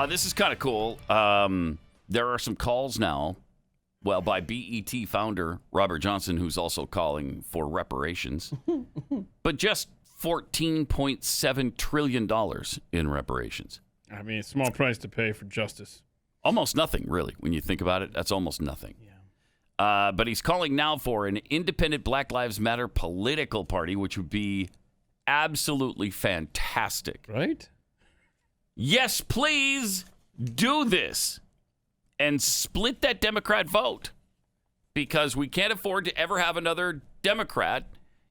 This is kind of cool. There are some calls now, by BET founder Robert Johnson, who's also calling for reparations, but just $14.7 trillion in reparations. I mean, a small price to pay for justice. Almost nothing, really. When you think about it, that's almost nothing. Yeah. But he's calling now for an independent Black Lives Matter political party, which would be absolutely fantastic. Right? Yes, please do this and split that Democrat vote, because we can't afford to ever have another Democrat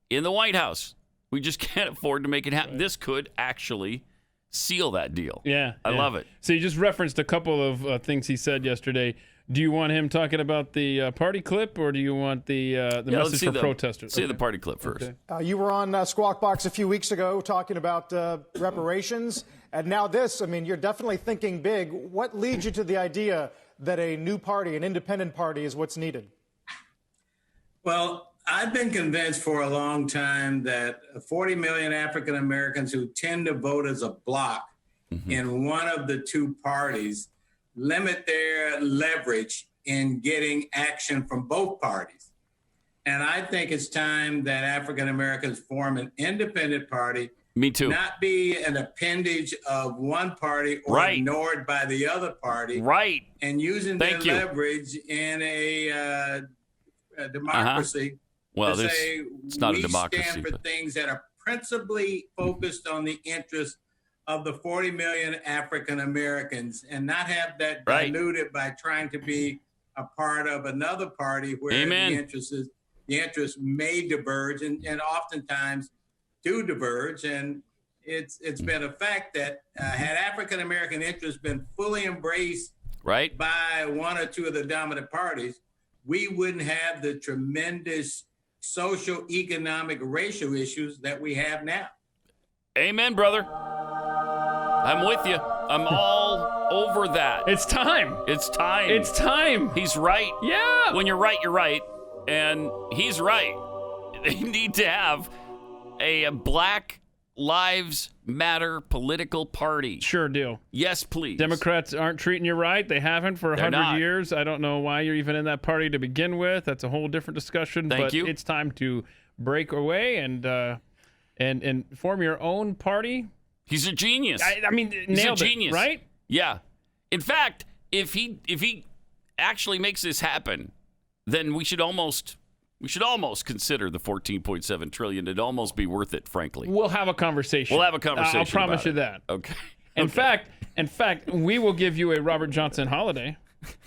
in the White House. We just can't afford to make it happen. Right. This could actually seal that deal. Yeah. I love it. So you just referenced a couple of things he said yesterday. Do you want him talking about the party clip, or do you want the message for protesters? See the party clip first. Okay. You were on Squawk Box a few weeks ago talking about reparations, and now this. I mean, you're definitely thinking big. What leads you to the idea that a new party, an independent party, is what's needed? Well, I've been convinced for a long time that 40 million African Americans who tend to vote as a bloc in one of the two parties limit their leverage in getting action from both parties. And I think it's time that African Americans form an independent party. Me too. Not be an appendage of one party or ignored by the other party. Right. And using their leverage in a democracy to say it's not we a democracy, stand for things that are principally focused on the interests of the 40 million African Americans, and not have that diluted by trying to be a part of another party where the interests may diverge and oftentimes do diverge. And it's been a fact that had African American interests been fully embraced by one or two of the dominant parties, we wouldn't have the tremendous social, economic, racial issues that we have now. Amen, brother. I'm with you. I'm all over that. It's time. It's time. It's time. He's right. Yeah. When you're right, you're right. And he's right. They need to have a Black Lives Matter political party. Sure do. Yes, please. Democrats aren't treating you right. They haven't for 100 years. I don't know why you're even in that party to begin with. That's a whole different discussion. Thank you. It's time to break away and form your own party. He's a genius. I mean, he's a genius, right? Yeah. In fact, if he actually makes this happen, then we should almost consider the $14.7 trillion. It'd almost be worth it, frankly. We'll have a conversation. I'll promise you that. Okay. In fact, we will give you a Robert Johnson holiday,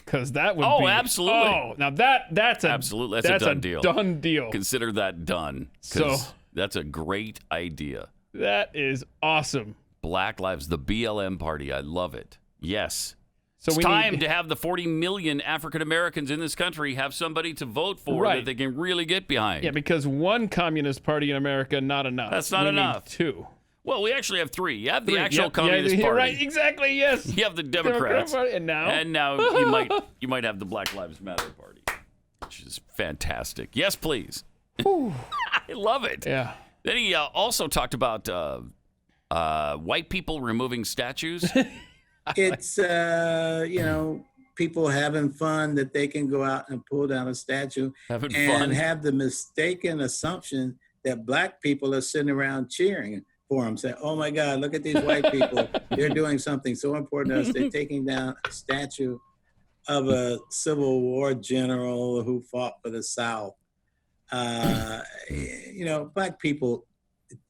because that would be. Oh, absolutely. Oh, now that's a done deal. Done deal. Consider that done. So that's a great idea. That is awesome. Black Lives, the BLM party. I love it. Yes. So it's time to have the 40 million African Americans in this country have somebody to vote for that they can really get behind. Yeah, because one communist party in America, not enough. That's not enough. Need two. Well, we actually have three. You have the actual Communist Party. Right, exactly, yes. You have the Democrats. Party, and now you might have the Black Lives Matter Party, which is fantastic. Yes, please. I love it. Yeah. Then he also talked about white people removing statues. It's, people having fun that they can go out and pull down a statue and have the mistaken assumption that black people are sitting around cheering for them, say, oh my God, look at these white people. They're doing something so important to us. They're taking down a statue of a Civil War general who fought for the South. Black people,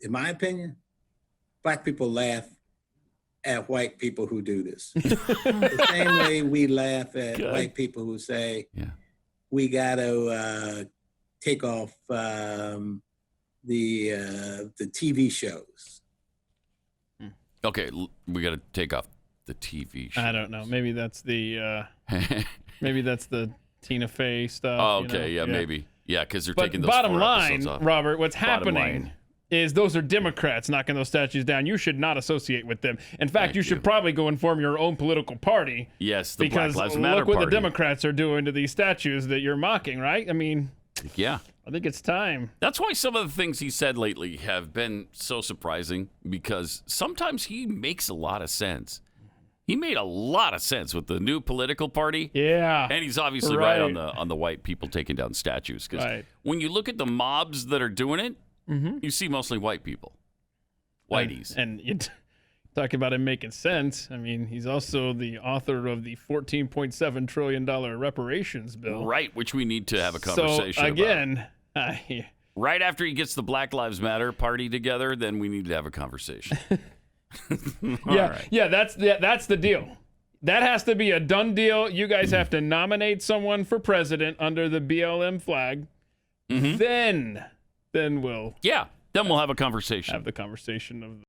in my opinion, black people laugh at white people who do this. The same way we laugh at white people who say, we got to take off the TV shows. Okay, we got to take off the TV shows. I don't know. Maybe that's the Tina Fey stuff. Oh, okay, maybe. Yeah, because they're taking those bottom 4 line, episodes off. Robert, what's happening is those are Democrats knocking those statues down. You should not associate with them. In fact, you should probably go and form your own political party. Yes, the Black Lives Matter Party. Look what the Democrats are doing to these statues that you're mocking, right? I mean, yeah. I think it's time. That's why some of the things he said lately have been so surprising, because sometimes he makes a lot of sense. He made a lot of sense with the new political party. Yeah. And he's obviously right on the white people taking down statues. Because when you look at the mobs that are doing it, you see mostly white people. Whiteys. And you talk about him making sense. I mean, he's also the author of the $14.7 trillion reparations bill. Right, which we need to have a conversation so, again, about. Right after he gets the Black Lives Matter party together, then we need to have a conversation. Yeah, that's the deal. That has to be a done deal. You guys have to nominate someone for president under the BLM flag. Then we'll then we'll have a conversation. Have the conversation of